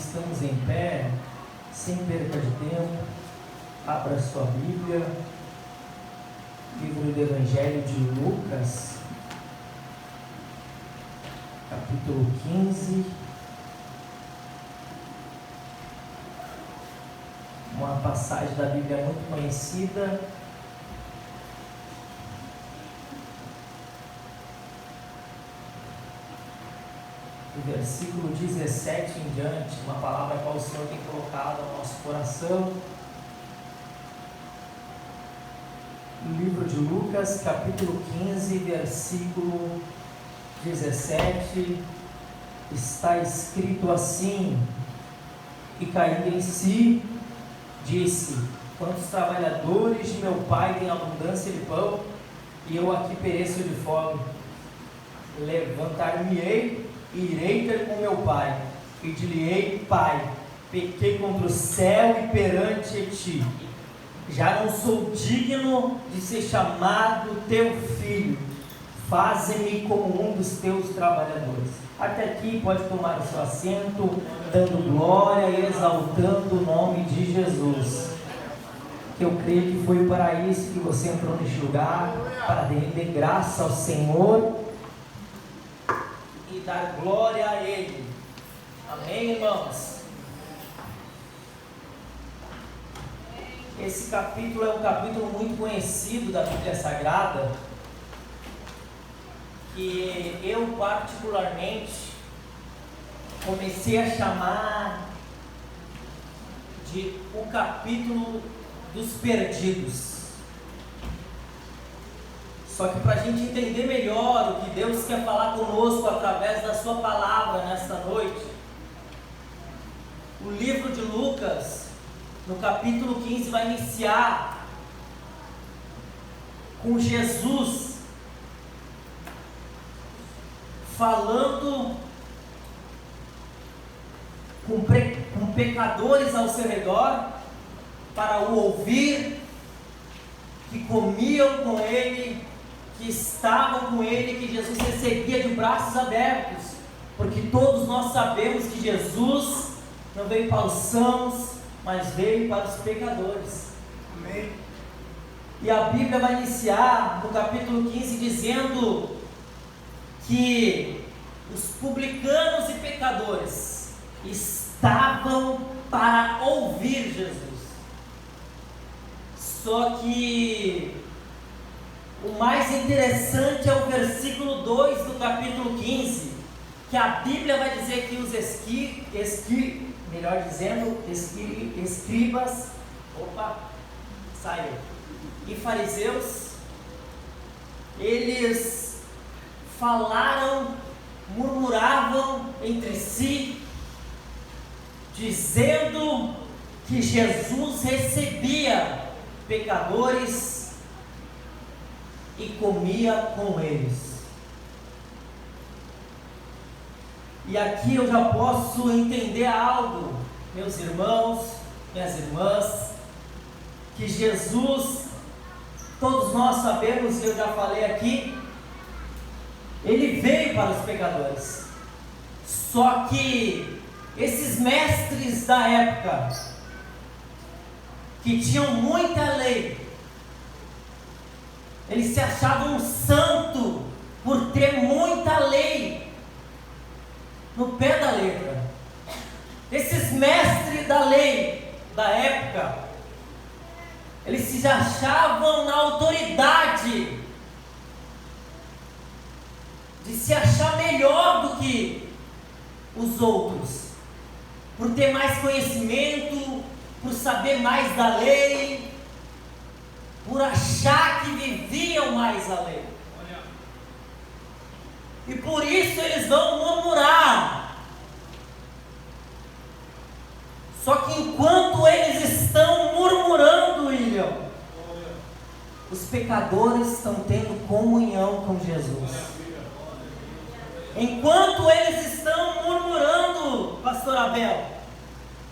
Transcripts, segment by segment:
estamos em pé, sem perda de tempo, abra sua Bíblia, livro do Evangelho de Lucas, capítulo 15, uma passagem da Bíblia muito conhecida. Do versículo 17 em diante, uma palavra que o Senhor tem colocado no nosso coração. No livro de Lucas, capítulo 15, versículo 17, está escrito assim: e caindo em si, disse: quantos trabalhadores de meu pai têm abundância de pão, e eu aqui pereço de fome? Levantar-me-ei e irei ter com meu pai, e dir-lhe-ei: Pai, pequei contra o céu e perante ti, já não sou digno de ser chamado teu filho, faze-me como um dos teus trabalhadores. Até aqui pode tomar o seu assento, dando glória e exaltando o nome de Jesus. Eu creio que foi para isso que você entrou neste lugar, para render graça ao Senhor e dar glória a Ele. Amém, irmãos? Esse capítulo é um capítulo muito conhecido da Bíblia Sagrada, que eu particularmente comecei a chamar de o capítulo dos perdidos. Só que para a gente entender melhor o que Deus quer falar conosco através da sua palavra nesta noite, o livro de Lucas, no capítulo 15, vai iniciar com Jesus falando com pecadores ao seu redor, para o ouvir, que comiam com ele, que estavam com ele, que Jesus recebia de braços abertos, porque todos nós sabemos que Jesus não veio para os sãos, mas veio para os pecadores. Amém. E a Bíblia vai iniciar no capítulo 15 dizendo que os publicanos e pecadores estavam para ouvir Jesus. Só que o mais interessante é o versículo 2 do capítulo 15, que a Bíblia vai dizer que os escribas, e fariseus, eles falaram, murmuravam entre si, dizendo que Jesus recebia pecadores e comia com eles. E aqui eu já posso entender algo, meus irmãos, minhas irmãs, que Jesus, todos nós sabemos, eu já falei aqui, ele veio para os pecadores. Só que esses mestres da época, que tinham muita lei, eles se achavam santo por ter muita lei no pé da letra. Esses mestres da lei da época, eles se achavam na autoridade de se achar melhor do que os outros, por ter mais conhecimento, por saber mais da lei, por achar que viviam mais a lei. E por isso eles vão murmurar. Só que enquanto eles estão murmurando, William, os pecadores estão tendo comunhão com Jesus. Enquanto eles estão murmurando, pastor Abel,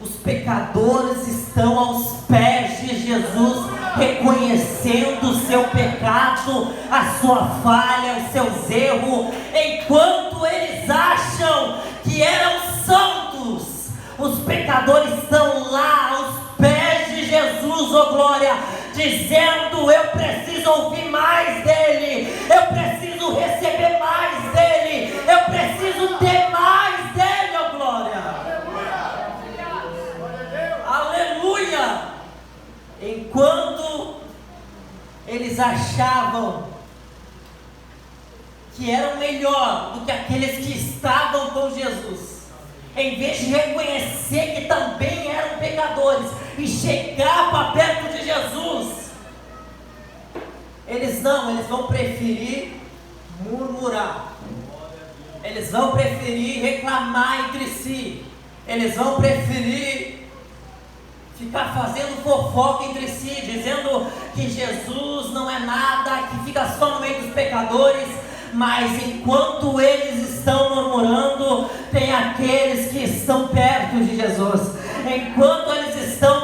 os pecadores estão aos pés de Jesus, reconhecendo o seu pecado, a sua falha, os seus erros. Enquanto eles acham que eram santos, os os pecadores estão lá aos pés de Jesus, oh glória, dizendo: eu preciso ouvir mais dele, eu preciso receber mais dele, eu preciso ter mais dele, oh glória. Aleluia! Enquanto eles achavam que eram melhor do que aqueles que estavam com Jesus, em vez de reconhecer que também eram pecadores e chegar para perto de Jesus, eles vão preferir murmurar, eles vão preferir reclamar entre si, eles vão preferir ficar fazendo fofoca entre si, dizendo que Jesus não é nada, que fica só no meio dos pecadores. Mas enquanto eles estão murmurando, tem aqueles que estão perto de Jesus. Enquanto eles estão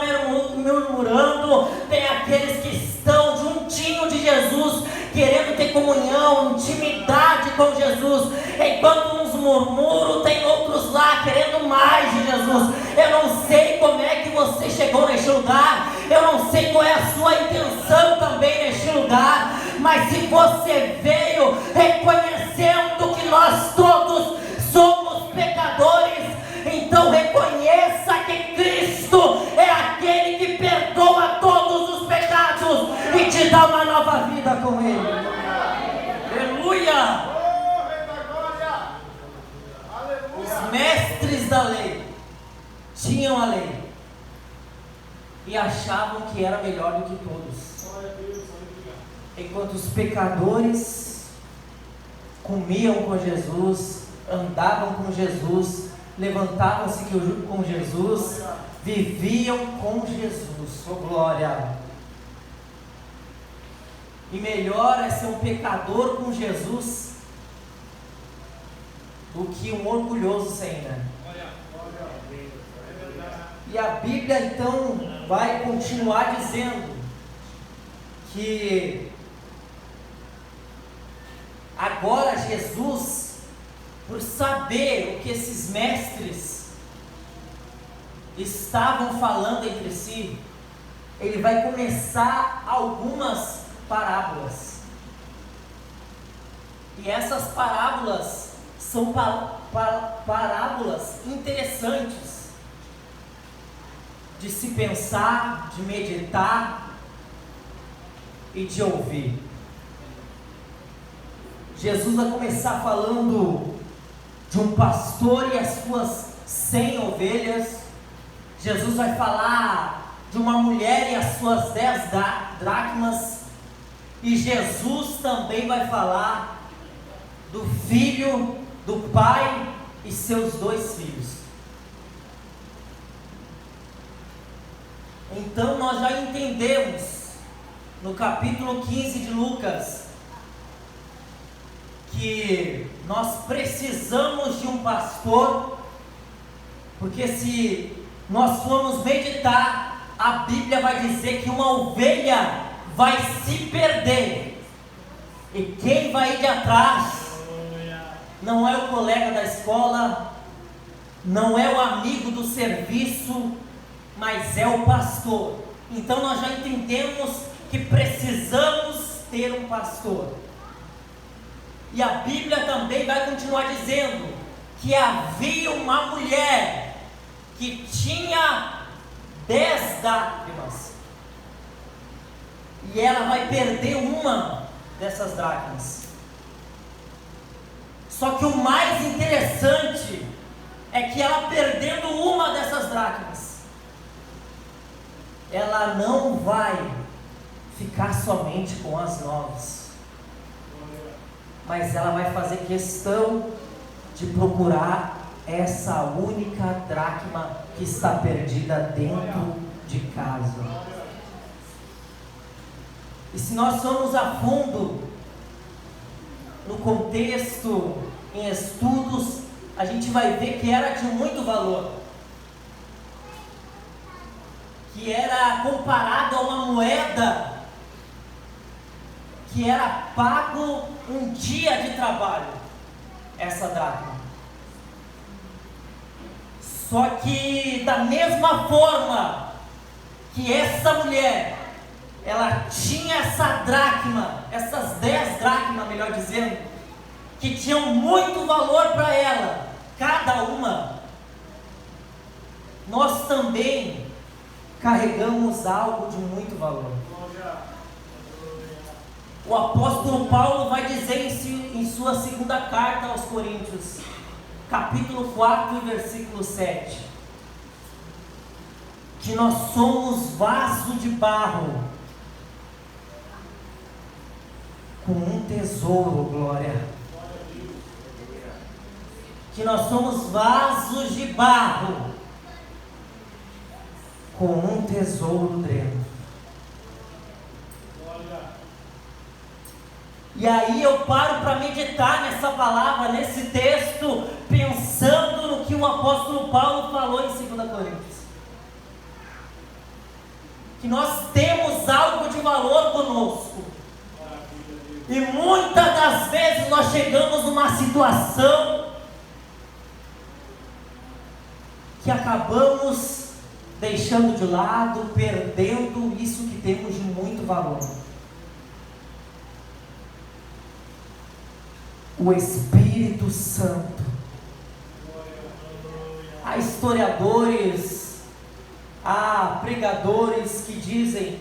murmurando, tem aqueles que estão juntinho de Jesus, querendo ter comunhão, intimidade com Jesus. Enquanto uns murmuram, tem outros lá querendo mais de Jesus. Eu não sei como é que você chegou neste lugar, eu não sei qual é a sua intenção também neste lugar, mas se você veio reconhecendo que nós todos somos pecadores, então reconheça que Cristo é aquele que perdoa todos os pecados e te dá uma nova vida com Ele. Aleluia! Os mestres da lei tinham a lei e achavam que era melhor do que todos, enquanto os pecadores comiam com Jesus, andavam com Jesus, levantavam-se com Jesus, viviam com Jesus. Oh glória! E melhor é ser um pecador com Jesus do que um orgulhoso sem, né? E a Bíblia então vai continuar dizendo que agora Jesus, por saber o que esses mestres estavam falando entre si, ele vai começar algumas parábolas. E essas parábolas são parábolas interessantes de se pensar, de meditar e de ouvir. Jesus vai começar falando de um pastor e as suas 100 ovelhas. Jesus vai falar de uma mulher e as suas 10 dracmas. E Jesus também vai falar do filho, do pai e seus 2 filhos. Então nós já entendemos no capítulo 15 de Lucas que nós precisamos de um pastor, porque se nós formos meditar, a Bíblia vai dizer que uma ovelha vai se perder, e quem vai ir de atrás não é o colega da escola, não é o amigo do serviço, mas é o pastor. Então nós já entendemos que precisamos ter um pastor. E a Bíblia também vai continuar dizendo que havia uma mulher que tinha 10 dracmas, e ela vai perder uma dessas dracmas. Só que o mais interessante é que ela perdendo uma dessas dracmas, ela não vai ficar somente com as 9, mas ela vai fazer questão de procurar essa única dracma que está perdida dentro de casa. E se nós formos a fundo no contexto, em estudos, a gente vai ver que era de muito valor, que era comparado a uma moeda que era pago um dia de trabalho, essa dracma. Só que da mesma forma que essa mulher, ela tinha essa dracma, essas 10 dracmas, melhor dizendo, que tinham muito valor para ela, cada uma, nós também carregamos algo de muito valor. O apóstolo Paulo vai dizer em sua segunda carta aos Coríntios, capítulo 4, versículo 7, que nós somos vaso de barro com um tesouro, glória. Que nós somos vasos de barro com um tesouro dentro. E aí eu paro para meditar nessa palavra, nesse texto, pensando no que o apóstolo Paulo falou em 2 Coríntios. Que nós temos algo de valor conosco. E muitas das vezes nós chegamos numa situação que acabamos deixando de lado, perdendo isso que temos de muito valor. O Espírito Santo. Há historiadores, há pregadores que dizem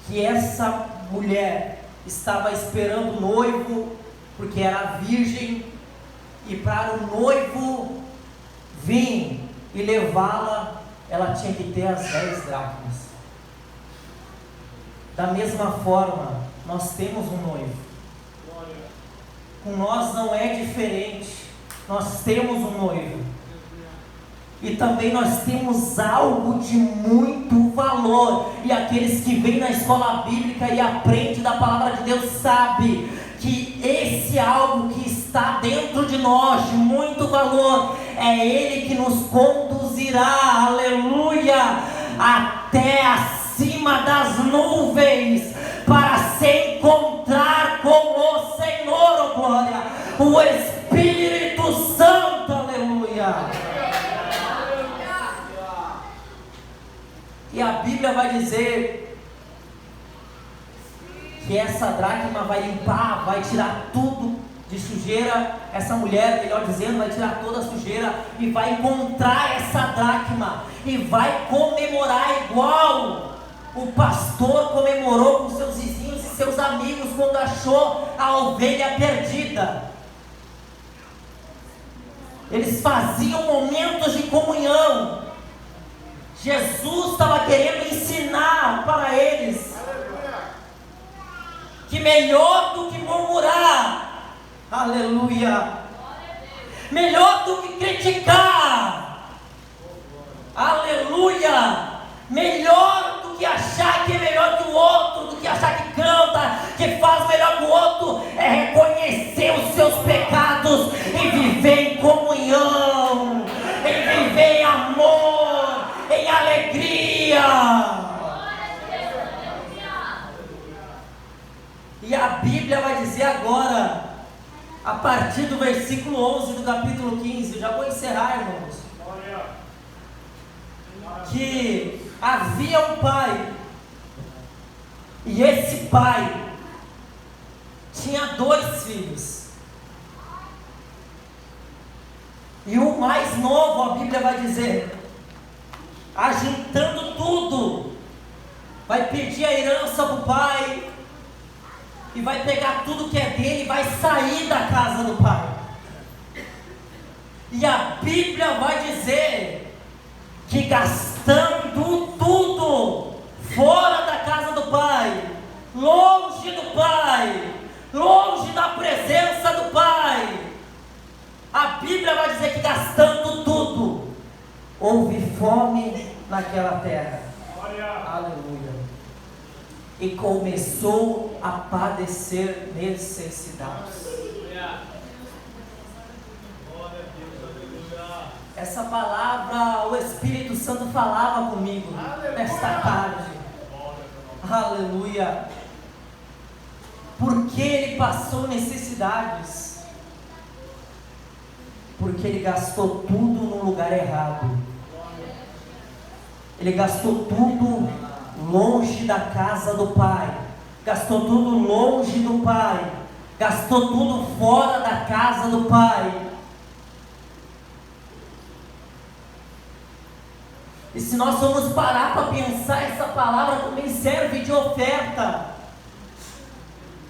que essa mulher estava esperando o noivo porque era virgem, e para o noivo vir e levá-la, ela tinha que ter as 10 dracmas. Da mesma forma, nós temos um noivo. Com nós não é diferente. Nós temos um noivo. E também nós temos algo de muito valor. E aqueles que vêm na escola bíblica e aprendem da palavra de Deus sabem que esse algo que está dentro de nós, de muito valor, é Ele que nos conduzirá, aleluia, até acima das nuvens, para se encontrar com o Senhor, oh glória, o Espírito Santo, aleluia. E a Bíblia vai dizer que essa dracma vai limpar, vai tirar tudo de sujeira. Essa mulher, melhor dizendo, vai tirar toda a sujeira e vai encontrar essa dracma e vai comemorar igual o pastor comemorou com seus vizinhos e seus amigos quando achou a ovelha perdida. Eles faziam momentos de comunhão. Jesus estava querendo ensinar para eles que melhor do que murmurar, aleluia, melhor do que criticar, aleluia, melhor do que achar que é melhor que o outro, do que achar que canta, que faz melhor que o outro, é reconhecer os seus pecados e viver em comunhão, em viver em amor, em alegria. E a Bíblia vai dizer agora, a partir do versículo 11 do capítulo 15, já vou encerrar, irmãos, que havia um pai, e esse pai tinha 2 filhos, e o mais novo, a Bíblia vai dizer, ajuntando tudo, vai pedir a herança para o pai, e vai pegar tudo que é dele e vai sair da casa do pai. E a Bíblia vai dizer que gastando tudo fora da casa do pai, longe do pai, longe da presença do pai, a Bíblia vai dizer que gastando tudo, houve fome naquela terra. Aleluia. E começou a padecer necessidades. Essa palavra o Espírito Santo falava comigo nesta tarde. Aleluia. Porque ele passou necessidades? Porque ele gastou tudo no lugar errado. Ele gastou tudo longe da casa do Pai. Gastou tudo longe do Pai. Gastou tudo fora da casa do Pai. E se nós formos parar para pensar, essa palavra também serve de oferta.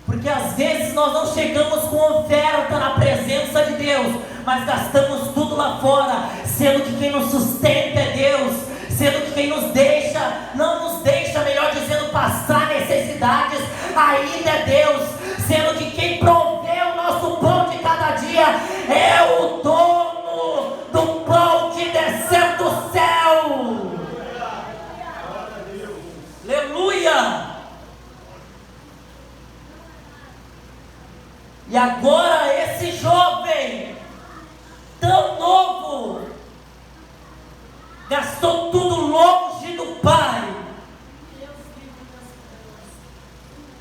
Porque às vezes nós não chegamos com oferta na presença de Deus, mas gastamos tudo lá fora, sendo que quem nos sustenta é Deus, sendo que quem nos deixa, não nos deixa, melhor dizendo, passar necessidades, ainda é Deus, sendo que quem provê o nosso pão de cada dia é o dono do pão que desceu do céu. Aleluia! E agora esse jovem, tão novo, gastou tudo longe do Pai,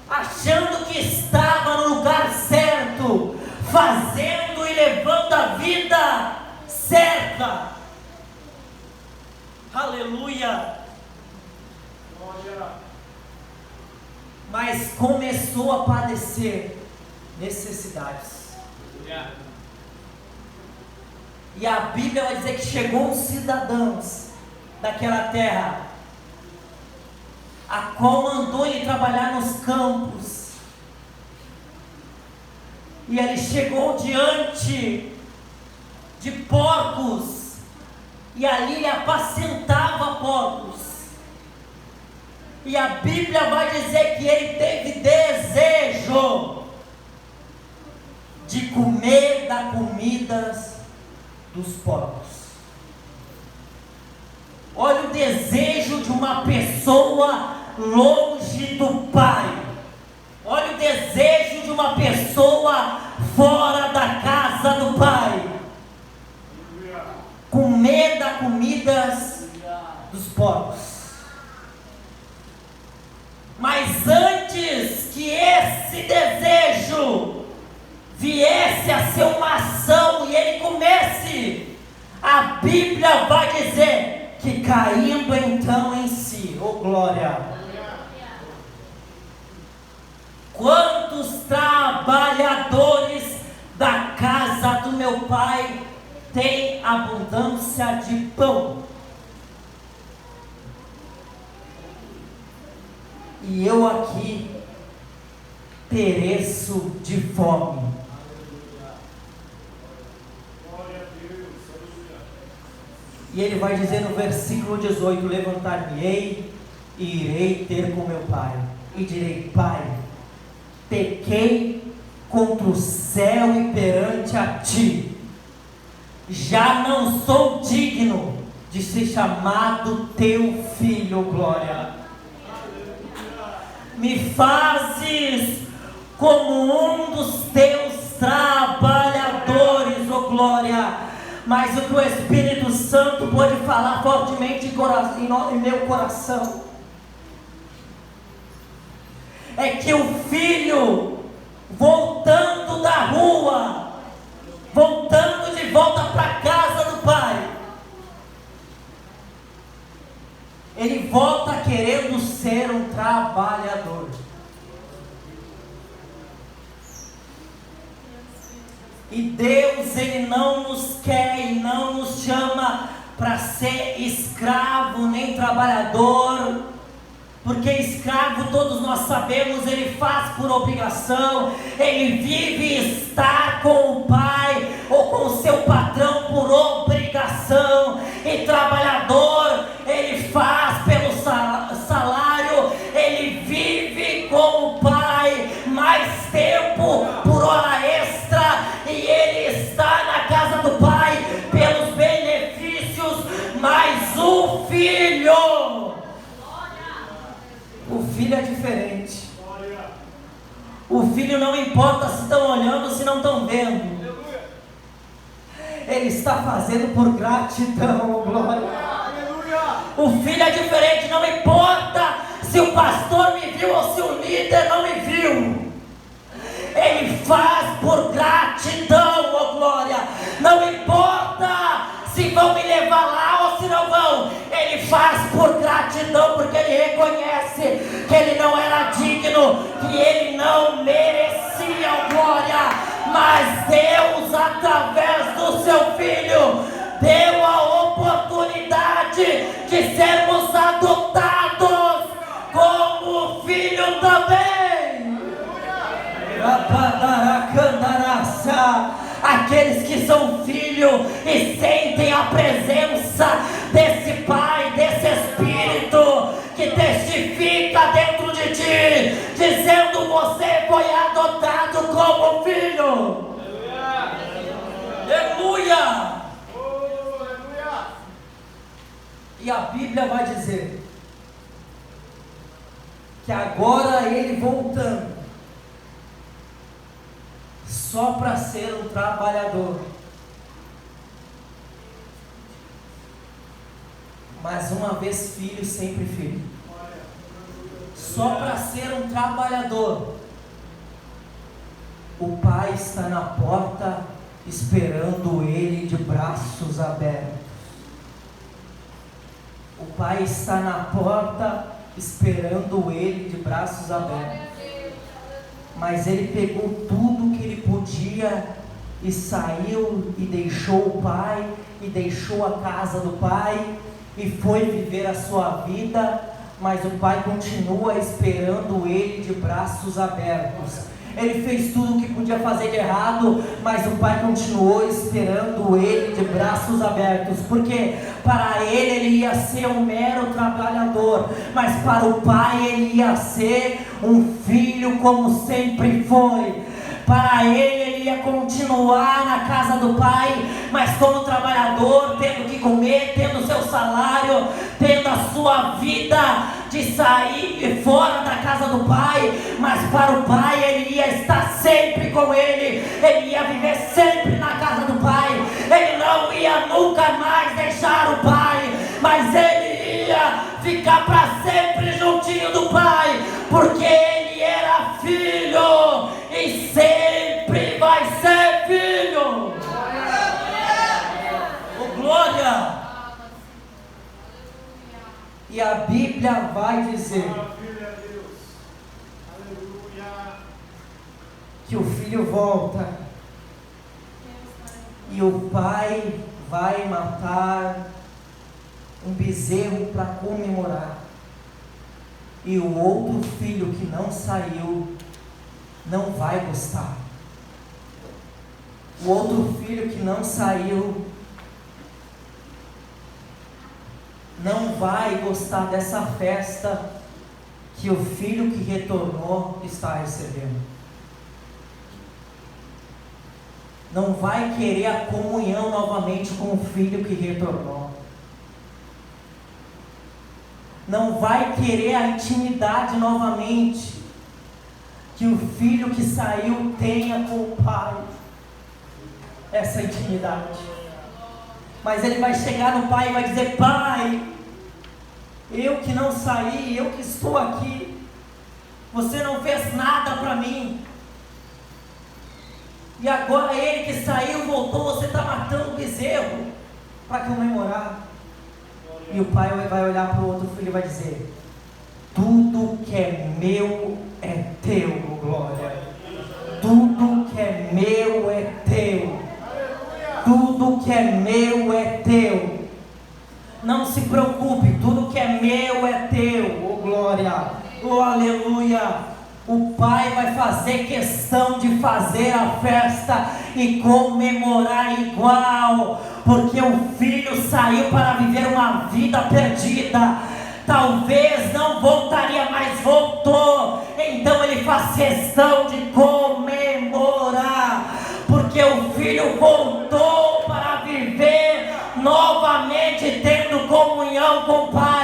achando que estava no lugar certo, fazendo e levando a vida certa. Aleluia! Mas começou a padecer necessidades. E a Bíblia vai dizer que chegou os cidadãos daquela terra, a qual mandou ele trabalhar nos campos. E ele chegou diante de porcos, e ali ele apacentava porcos. E a Bíblia vai dizer que ele teve desejo de comer da comida dos porcos. Olha o desejo de uma pessoa longe do Pai. Olha o desejo de uma pessoa fora da casa do Pai. Comer da comida dos porcos. Mas antes que esse desejo viesse a ser uma ação e ele comesse, a Bíblia vai dizer que caindo então em si, oh glória, quantos trabalhadores da casa do meu Pai têm abundância de pão, e eu aqui pereço de fome. E ele vai dizer no versículo 18: levantar-me-ei e irei ter com meu pai, e direi: Pai, pequei contra o céu e perante a ti, já não sou digno de ser chamado teu filho, glória. Me fazes como um dos teus trabalhadores, oh glória. Mas o que o Espírito Santo pode falar fortemente em meu coração é que o filho, voltando da rua, voltando de volta para a casa do pai, ele volta querendo ser um trabalhador. E Deus, Ele não nos quer e não nos chama para ser escravo nem trabalhador, porque escravo, todos nós sabemos, ele faz por obrigação, ele vive estar com o pai ou com o seu patrão por obrigação, e trabalhador, ele faz pelo salário, ele vive com o pai mais tempo por hora extra, e ele está na casa do pai pelos benefícios, mas o filho é diferente. O filho não importa se estão olhando, se não estão vendo, ele está fazendo por gratidão, glória. O filho é diferente, não importa se o pastor me viu ou se o líder não me viu, ele faz por gratidão, oh glória. não importa se vão me levar lá ou se não vão, ele faz por gratidão, porque ele reconhece que ele não era digno, que ele não merecia glória, mas Deus, através do seu Filho, deu a oportunidade de sermos adotados como filho também. Aqueles que são filhos e sentem a presença desse Pai, desse Espírito que testifica dentro de ti, dizendo: você foi adotado como filho. Aleluia! E a Bíblia vai dizer que agora ele voltando, só para ser um trabalhador, mas uma vez filho, sempre filho, só para ser um trabalhador, o Pai está na porta esperando ele de braços abertos. O Pai está na porta esperando ele de braços abertos. Mas ele pegou tudo que ele podia e saiu e deixou o Pai, e deixou a casa do Pai, e foi viver a sua vida, mas o Pai continua esperando ele de braços abertos. Ele fez tudo o que podia fazer de errado, mas o Pai continuou esperando ele de braços abertos, porque para ele ia ser um mero trabalhador, mas para o Pai ele ia ser um filho como sempre foi. Para ele ia continuar na casa do Pai, mas como trabalhador, tendo que comer, tendo seu salário, tendo a sua vida de sair fora da casa do Pai, mas para o Pai ele ia estar sempre com ele ia viver sempre na casa do Pai, ele não ia nunca mais deixar o Pai, mas ele ia ficar para sempre juntinho do Pai, porque ele era filho e sempre vai ser filho. Oh, glória! E a Bíblia vai dizer que o filho volta e o pai vai matar um bezerro para comemorar, e o outro filho que não saiu não vai gostar. O outro filho que não saiu não vai gostar dessa festa que o filho que retornou está recebendo. Não vai querer a comunhão novamente com o filho que retornou. Não vai querer a intimidade novamente que o filho que saiu tenha com o pai. Essa intimidade. Mas ele vai chegar no pai e vai dizer: Pai, eu que não saí, eu que estou aqui, você não fez nada para mim, e agora ele que saiu, voltou, você está matando o bezerro para comemorar. E o pai vai olhar para o outro filho e vai dizer: tudo que é meu é teu, glória. Tudo que é meu é teu. Tudo que é meu é teu. Não se preocupe, tudo que é meu é teu, oh glória, oh aleluia. O pai vai fazer questão de fazer a festa e comemorar igual, porque o filho saiu para viver uma vida perdida. Talvez não voltaria, mas voltou. Então ele faz questão de comemorar, porque o filho voltou para viver novamente, tendo comunhão com o Pai.